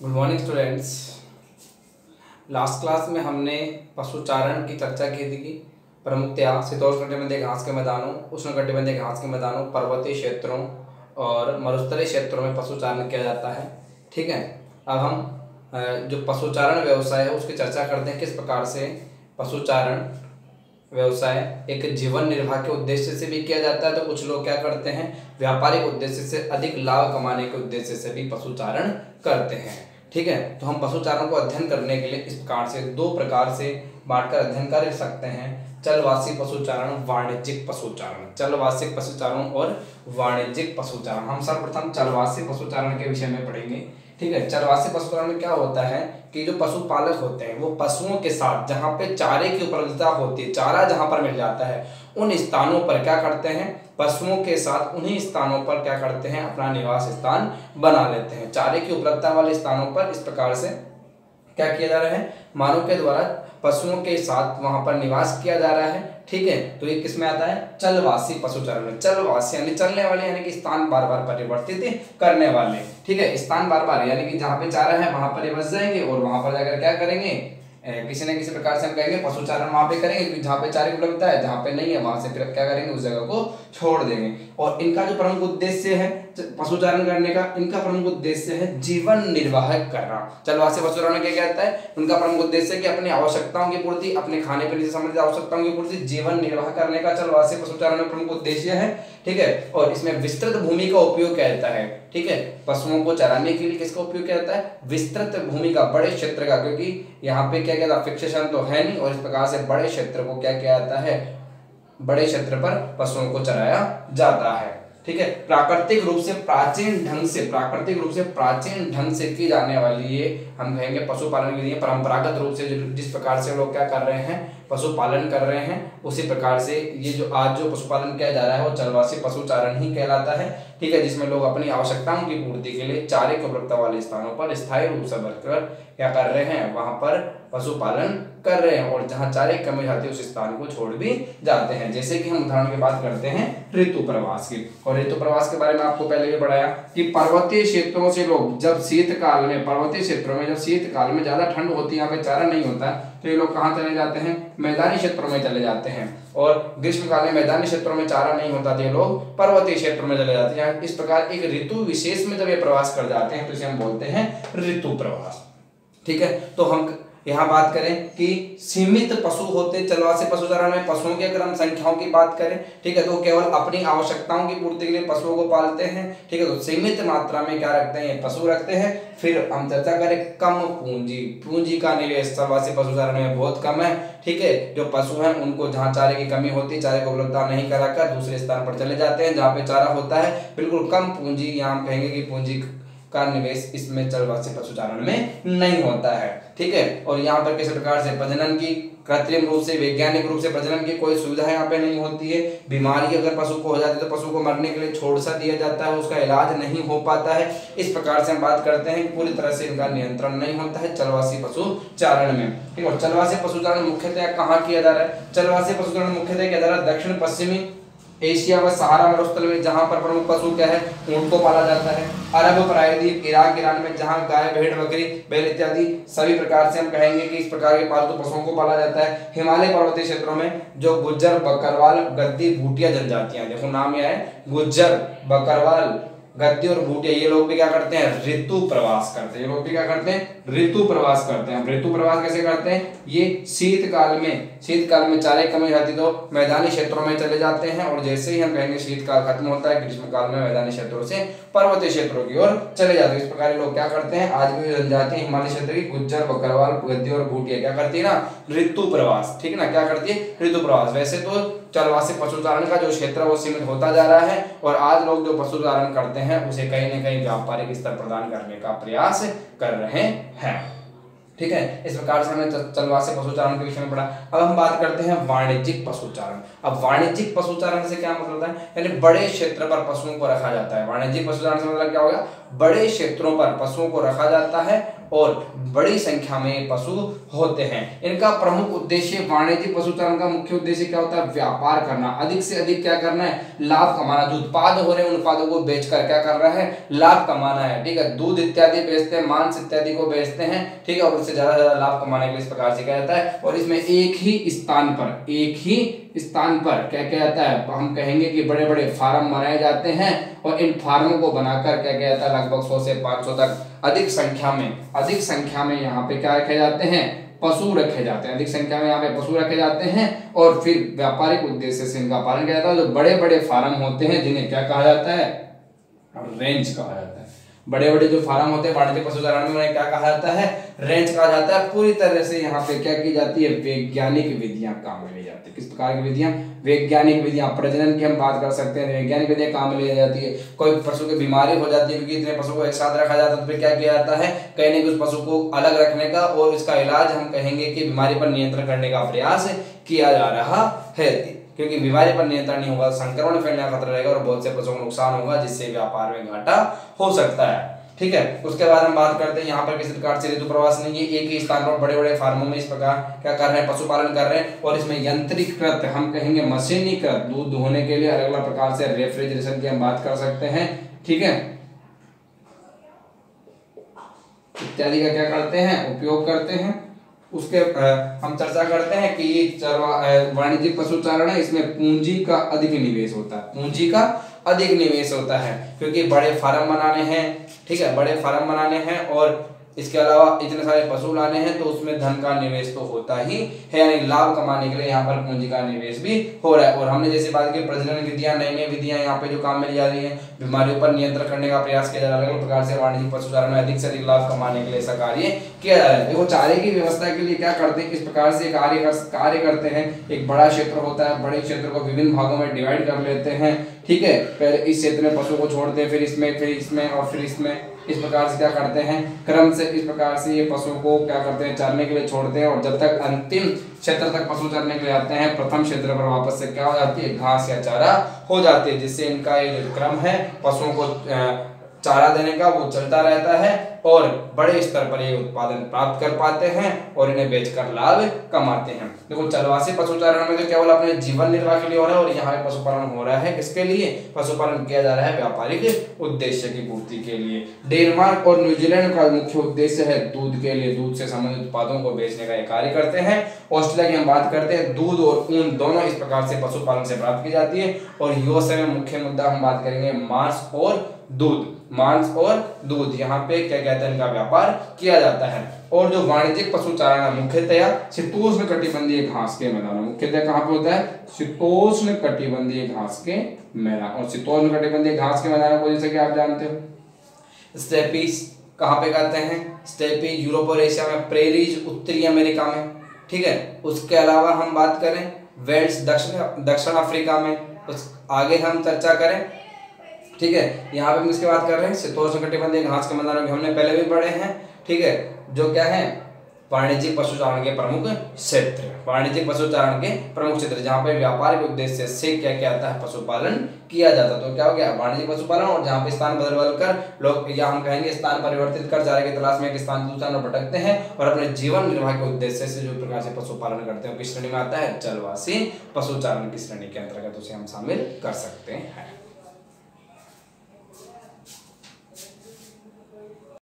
Good morning students. Last class में हमने पशुचारण की चर्चा की थी कि प्रमुखतया शीतोष्णकटिबंधीय घास के मैदानों, उष्णकटिबंधीय घास के मैदानों, पर्वतीय क्षेत्रों और मरुस्थलीय क्षेत्रों में पशुचारण किया जाता है। ठीक है, अब हम जो पशुचारण व्यवसाय है उसकी चर्चा करते हैं। किस प्रकार से पशुचारण व्यवसाय एक जीवन निर्वाह के उद्देश्य से भी किया जाता है, तो कुछ लोग क्या करते हैं, व्यापारिक उद्देश्य से अधिक लाभ कमाने के उद्देश्य से भी पशुचारण करते हैं। ठीक है, तो हम पशुचारण को अध्ययन करने के लिए इस प्रकार से दो प्रकार से बांटकर अध्ययन कर सकते हैं: चलवासी पशुचारण, वाणिज्यिक पशुचारण। चलवासी पशुचारण और वाणिज्यिक पशुचारण। हम सर्वप्रथम चलवासी पशुचारण के विषय में पढ़ेंगे। ठीक है, चलवासी पशुचारण में क्या होता है कि जो पशुपालक होते हैं वो पशुओं के साथ जहाँ पे चारे की उपलब्धता होती है, चारा जहाँ पर मिल जाता है, उन स्थानों पर क्या करते हैं, पशुओं के साथ उन्हीं स्थानों पर क्या करते हैं, अपना निवास स्थान बना लेते हैं। चारे की उपलब्धता वाले स्थानों पर इस प्रकार से क्या किया जा रहा है, मानव के द्वारा पशुओं के साथ वहां पर निवास किया जा रहा है। ठीक है, तो ये किस में आता है, चलवासी पशुचारण में। चलवासी यानी चलने वाले, यानी कि स्थान बार बार परिवर्तित करने वाले। ठीक है, स्थान बार बार यानी कि जहाँ पे चारा है वहां पर ये बस जाएंगे और वहां पर जाकर क्या करेंगे, किसी न किसी प्रकार से हम कहेंगे पशुचारण वहां पे करेंगे, क्योंकि जहाँ पे चारे की उपलब्धता है, जहाँ पे नहीं है वहां से फिर क्या करेंगे, उस जगह को छोड़ देंगे। और इनका जो प्रमुख उद्देश्य है पशुचारण करने का, इनका प्रमुख उद्देश्य है जीवन निर्वाह करना। चलवासी पशुचारण में क्या कहता है, उनका प्रमुख उद्देश्य है कि अपनी आवश्यकताओं की पूर्ति, अपने खाने पीने से संबंधित आवश्यकताओं की पूर्ति, जीवन निर्वाह करने का चलवासी पशुचारण में प्रमुख उद्देश्य है। ठीक है, और इसमें विस्तृत भूमि का उपयोग किया जाता है। ठीक है, पशुओं को चराने के लिए किसका उपयोग किया जाता है, विस्तृत भूमि का, बड़े क्षेत्र का, क्योंकि यहाँ पे क्या कहता है, फिक्सेशन तो है नहीं, और इस प्रकार से बड़े क्षेत्र को क्या किया जाता है, बड़े क्षेत्र पर पशुओं को चराया जाता है। ठीक है, प्राकृतिक रूप से प्राचीन ढंग से की जाने वाली ये हम कहेंगे पशुपालन के लिए परंपरागत रूप से जिस प्रकार से लोग क्या कर रहे हैं, पशुपालन कर रहे हैं, उसी प्रकार से ये जो आज जो पशुपालन किया जा रहा है वो चलवासी पशुचारण ही कहलाता है। ठीक है, जिसमें लोग अपनी आवश्यकताओं की पूर्ति के लिए चारे की उपलब्धता वाले स्थानों पर स्थायी रूप से बढ़कर क्या कर रहे हैं, वहां पर पशुपालन कर रहे हैं, और जहां चारे की कमी जाती है उस स्थान को छोड़ भी जाते हैं। जैसे कि हम उदाहरण की बात करते हैं ऋतु प्रवास की, और ऋतु प्रवास के बारे में आपको पहले भी पढ़ाया कि पर्वतीय क्षेत्रों से लोग जब शीतकाल में, पर्वतीय क्षेत्रों में जब शीतकाल में ज्यादा ठंड होती है, यहाँ पे चारा नहीं होता है, तो ये लोग कहाँ चले जाते हैं, मैदानी क्षेत्रों में चले जाते हैं। और ग्रीष्मकाल में मैदानी क्षेत्रों में चारा नहीं होता, तो ये लोग पर्वतीय क्षेत्रों में चले जाते हैं। इस प्रकार एक ऋतु विशेष में जब ये प्रवास कर जाते हैं तो इसे हम बोलते हैं ऋतु प्रवास। ठीक है, तो हम यहाँ बात करें कि सीमित पशु होते चलवासी पशुचारण में, पशुओं की अगर हम संख्याओं की बात करें, ठीक है, तो केवल अपनी आवश्यकताओं की पूर्ति के लिए पशुओं को पालते हैं। ठीक है, तो सीमित मात्रा में क्या रखते हैं, पशु रखते हैं। फिर हम चर्चा करें कम पूंजी का निवेश चलवासी पशुचारण में बहुत कम है। ठीक है, जो पशु हैं उनको जहाँ चारे की कमी होती है, चारे की उपलब्धता नहीं कराकर दूसरे स्थान पर चले जाते हैं जहाँ पे चारा होता है। बिल्कुल कम पूंजी, यहाँ हम कहेंगे कि पूंजी का निवेश इसमें चलवासी पशुचारण में नहीं होता है। ठीक है, और यहाँ पर किसी प्रकार से प्रजनन की कृत्रिम रूप से, वैज्ञानिक रूप से प्रजनन की कोई सुविधा यहाँ पे नहीं होती है। बीमारी अगर पशु को हो जाती है तो पशु को मरने के लिए छोड़ सा दिया जाता है, उसका इलाज नहीं हो पाता है। इस प्रकार से हम बात करते हैं कि पूरी तरह से इनका नियंत्रण नहीं होता है चलवासी पशुचारण में। ठीक है, चलवासी पशुचारण मुख्यतः कहाँ किया जा रहा है, चलवासी पशुचारण मुख्यतः किया जा रहा है दक्षिण पश्चिमी एशिया व सहारा मरुस्थल में, जहां पर प्रमुख पशु क्या है, ऊंट को पाला जाता है। अरब प्रायद्वीप, इराक, ईरान में जहां गाय, भेड़, बकरी, बैल इत्यादि सभी प्रकार से हम कहेंगे कि इस प्रकार के पालतू पशुओं को पाला जाता है। हिमालय पर्वतीय क्षेत्रों में जो गुज्जर, बकरवाल, गद्दी, भूटिया जनजातियां, देखो नाम यह है, गुज्जर, बकरवाल, गद्दी और भूटिया, ये लोग भी क्या करते हैं, ऋतु प्रवास करते हैं। ये लोग भी क्या करते हैं, ऋतु प्रवास करते हैं। ऋतु प्रवास कैसे करते हैं, ये शीतकाल में चारे कमी जाती तो मैदानी क्षेत्रों में चले जाते हैं, और जैसे ही हम कहेंगे शीतकाल खत्म होता है, ग्रीष्मकाल में मैदानी क्षेत्रों से पर्वतीय क्षेत्रों की ओर चले जाते हैं। इस प्रकार लोग क्या करते हैं, आज भी जनजाति हिमालय क्षेत्र की गुज्जर, बकरवाल, गद्दी और भूटिया क्या करती है ना, ऋतु प्रवास। ठीक है ना, क्या करती है, ऋतु प्रवास। वैसे तो चलवासी पशुचारण का जो क्षेत्र है वो सीमित होता जा रहा है, और आज लोग जो पशुचारण करते हैं उसे कहीं न कहीं व्यापारिक स्तर प्रदान करने का प्रयास कर रहे हैं। ठीक है, इस प्रकार से हमने चलवासी पशुचारण के विषय में पढ़ा। अब हम बात करते हैं वाणिज्यिक पशुचारण। अब वाणिज्यिक पशुचारण से क्या मतलब होता है, यानी बड़े क्षेत्र पर पशुओं को रखा जाता है। वाणिज्यिक पशुचारण से मतलब क्या होगा, बड़े क्षेत्रों पर पशुओं को रखा जाता है और बड़ी संख्या में पशु होते हैं। इनका प्रमुख उद्देश्य, वाणिज्यिक पशुचारण का मुख्य उद्देश्य क्या होता है? व्यापार करना, अधिक से अधिक क्या करना है? लाभ कमाना। जो उत्पाद हो रहे हैं उन उत्पादों को बेचकर क्या कर रहा है? लाभ कमाना है। ठीक है, दूध इत्यादि बेचते हैं, मांस इत्यादि को बेचते हैं, ठीक है, और उससे ज्यादा लाभ कमाने के लिए इस प्रकार से किया जाता है। और इसमें एक ही स्थान पर क्या किया जाता है? हम कहेंगे कि बड़े बड़े फार्म बनाए जाते हैं और इन फार्मों को बनाकर क्या किया जाता है? लगभग 100 से 500 तक अधिक संख्या में यहाँ पे क्या रखे जाते हैं? पशु रखे जाते हैं। अधिक संख्या में यहाँ पे पशु रखे जाते हैं और फिर व्यापारिक उद्देश्य से इनका पालन किया जाता है। जो बड़े बड़े फार्म होते हैं जिन्हें क्या कहा जाता है? रेंज कहा जाता है। बड़े बड़े जो फार्म होते हैं वाणिज्यिक पशुचारण में क्या कहा जाता है? रेंज कहा जाता है। पूरी तरह से यहाँ पे क्या की जाती है? वैज्ञानिक विधियां काम में ली जाती है। किस प्रकार की विधियां? वैज्ञानिक विधियां। प्रजनन की हम बात कर सकते हैं, वैज्ञानिक विधियां काम में ली जाती है। कोई पशु की बीमारी हो जाती है क्योंकि इतने पशु को एक साथ रखा जाता है तो फिर क्या किया जाता है? कहीं न कहीं उस पशु को अलग रखने का और इसका इलाज, हम कहेंगे कि बीमारी पर नियंत्रण करने का प्रयास किया जा रहा है। क्योंकि बीमारी पर नियंत्रण नहीं होगा, संक्रमण फैलने का खतरा रहेगा और बहुत से पशुओं को नुकसान होगा, जिससे व्यापार में घाटा हो सकता है। ठीक है, उसके बाद हम बात करते हैं यहाँ पर किसी प्रकार से ऋतु प्रवास नहीं है। एक ही स्थान पर बड़े बड़े फार्मों में इस प्रकार क्या कर रहे हैं? पशुपालन कर रहे हैं। और इसमें यंत्रीकृत, हम कहेंगे मशीनीकृत, दूध दोहने के लिए अलग अलग प्रकार से रेफ्रिजरेशन की हम बात कर सकते हैं, ठीक है, इत्यादि का क्या करते हैं? उपयोग करते हैं। उसके हम चर्चा करते हैं कि वाणिज्यिक पशुचारण है, इसमें पूंजी का अधिक निवेश होता है, क्योंकि बड़े फार्म बनाने हैं, ठीक है, बड़े फार्म बनाने हैं और इसके अलावा इतने सारे पशु लाने हैं तो उसमें धन का निवेश तो होता ही है, यानी लाभ कमाने के लिए यहाँ पर पूंजी का निवेश भी हो रहा है। और हमने जैसे बात की प्रजनन विधियां, नई नई विधियां यहाँ पे जो काम में ली जा रही है, बीमारियों पर नियंत्रण करने का प्रयास किया जा रहा है। अलग अलग प्रकार से वाणिज्यिक पशुचारण में अधिक से अधिक लाभ कमाने के लिए ऐसा कार्य किया जा रहा है। देखो, चारे की व्यवस्था के लिए क्या करते हैं? किस प्रकार से कार्य करते हैं? एक बड़ा क्षेत्र होता है, बड़े क्षेत्र को विभिन्न भागों में डिवाइड कर लेते हैं, ठीक है, पहले इस क्षेत्र में पशु को छोड़ते हैं, फिर इसमें और फिर इसमें, इस प्रकार से क्या करते हैं? क्रम से इस प्रकार से ये पशु को क्या करते हैं? चरने के लिए छोड़ते हैं और जब तक अंतिम क्षेत्र तक पशु चरने के लिए आते हैं, प्रथम क्षेत्र पर वापस से क्या हो जाती है? घास या चारा हो जाती है, जिससे इनका ये जो क्रम है पशुओं को चारा देने का वो चलता रहता है और बड़े स्तर पर ये उत्पादन प्राप्त कर पाते हैं और इन्हें बेचकर लाभ कमाते हैं। देखो, चलवासी पशुचारण में तो केवल अपने जीवन निर्वाह के लिए हो रहा है और यहाँ पे पशुपालन हो रहा है किसके लिए? पशुपालन किया जा रहा है व्यापारिक उद्देश्य की पूर्ति के लिए। डेनमार्क और न्यूजीलैंड का मुख्य उद्देश्य है दूध के लिए, दूध से संबंधित उत्पादों को बेचने का कार्य करते हैं। ऑस्ट्रेलिया की हम बात करते हैं, दूध और ऊन दोनों इस प्रकार से पशुपालन से प्राप्त की जाती है। और यूएसए में मुख्य मुद्दा हम बात करेंगे मांस और दूध, यहाँ पे क्या कहते हैं? इनका व्यापार किया जाता है। और जो वाणिज्यिक पशुचारण है मुख्यतया शीतोष्ण कटिबंधीय घास के मैदानों, मुख्यतः कहाँ पे होता है? शीतोष्ण कटिबंधीय घास के मैदान। और शीतोष्ण कटिबंधीय घास के मैदानों को जैसे कि आप जानते हो, स्टेपीज कहाँ पे कहते हैं? स्टेपीज यूरोप और एशिया में, प्रेरीज उत्तरी अमेरिका में, ठीक है। उसके अलावा हम बात करें वेल्स दक्षिण अफ्रीका में, उस आगे हम चर्चा करें, ठीक है। यहाँ पे हम इसकी बात कर रहे हैं शीतोष्ण कटिबंधीय घास के मैदानों की, हमने पहले भी पढ़े हैं, ठीक है, जो क्या है? वाणिज्यिक पशुचारण के प्रमुख क्षेत्र, वाणिज्यिक पशुचारण के प्रमुख क्षेत्र, जहाँ पे व्यापारिक उद्देश्य से क्या क्या आता है? पशुपालन किया जाता है। तो क्या हो गया? वाणिज्यिक पशुपालन। और जहाँ पे स्थान बदल कर लोग, या हम कहेंगे स्थान परिवर्तित कर चारे की तलाश में एक स्थान दूसरे स्थान पर भटकते हैं और अपने जीवन निर्वाह के उद्देश्य से जो प्रकार से पशुपालन करते हैं, किस श्रेणी में आता है? जलवासी पशुचारण की श्रेणी के अंतर्गत उसे हम शामिल कर सकते हैं।